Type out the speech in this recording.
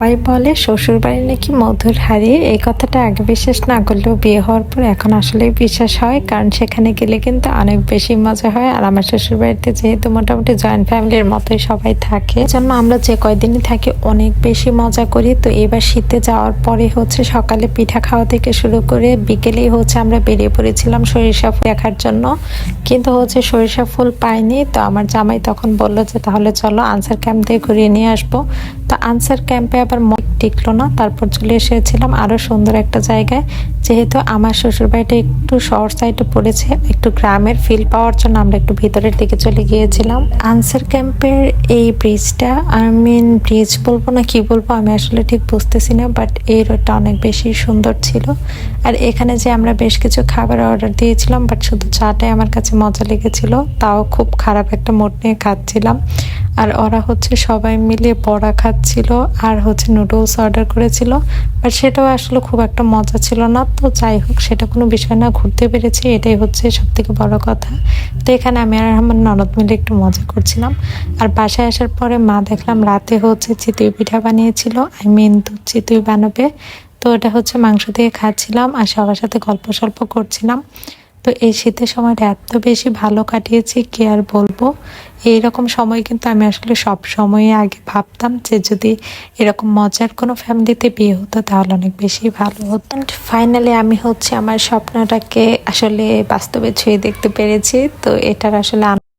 সবাই বলে শ্বশুরবাড়ি নাকি মধুর হাড়ি। এই কথাটা আগে বিশ্বাস না করলেও বিয়ে হওয়ার পর এখন আসলে বিশ্বাস হয়, কারণ সেখানে গেলে কিন্তু অনেক বেশি মজা হয়। আর আমার শ্বশুরবাড়িতে যেহেতু মোটামুটি জয়েন্ট ফ্যামিলির মতোই সবাই থাকে, জন্য আমরা যে কয়দিনই থাকি অনেক বেশি মজা করি। তো এবার শীতে যাওয়ার পরে সকালে পিঠা খাওয়া থেকে শুরু করে বিকেলেই আমরা বেরিয়ে পড়েছিলাম সরিষা ফুল দেখার জন্য। কিন্তু সরিষা ফুল পাইনি। তো আমার জামাই তখন বললো যে তাহলে চলো আনসার ক্যাম্প দিয়ে ঘুরিয়ে নিয়ে আসবো। তো আনসার ক্যাম্পে আবার টিকলো না, তারপর চলে এসেছিলাম আরো সুন্দর একটা জায়গায়। যেহেতু আমার শ্বশুরবাড়িটা একটু শহর সাইডে পড়েছে, একটু গ্রামের ফিল পাওয়ার জন্য আমরা একটু ভিতরের দিকে চলে গিয়েছিলাম। আনসার ক্যাম্পের এই ব্রিজটা, ব্রিজ বলবো না কি বলবো আমি আসলে ঠিক বুঝতেছি না, বাট এই রোডটা অনেক বেশি সুন্দর ছিল। আর এখানে যে আমরা বেশ কিছু খাবার অর্ডার দিয়েছিলাম, বাট শুধু চাটাই আমার কাছে মজা লেগেছিল, তাও খুব খারাপ একটা মুড নিয়ে খাচ্ছিলাম। আর ওরা সবাই মিলে বড়া খাচ্ছিল আর নুডলস অর্ডার করেছিল, বাট সেটাও আসলে খুব একটা মজা ছিল না। তো যাই হোক, সেটা কোনো বিষয় না, ঘুরতে পেরেছি এটাই সব থেকে বড় কথা। তো এখানে আমি আর আমার ননদ মিলে একটু মজা করছিলাম। আর বাসায় আসার পরে মা দেখলাম রাতে চিতই পিঠা বানিয়েছিল, দুধ চিতই বানাবে। তো এটা মাংস দিয়ে খাচ্ছিলাম আর সবার সাথে গল্প সল্প করছিলাম। তো এই শীতের সময়টা এত বেশি ভালো কাটিয়েছি কি আর বলবো। এইরকম সময় কিন্তু আমি আসলে সব সময় আগে ভাবতাম যে যদি এরকম মজার কোনো ফ্যামিলিতে বিয়ে হতো তাহলে অনেক বেশি ভালো হতো। ফাইনালি আমি আমার স্বপ্নটাকে আসলে বাস্তবে ছুঁয়ে দেখতে পেরেছি। তো এটার আসলে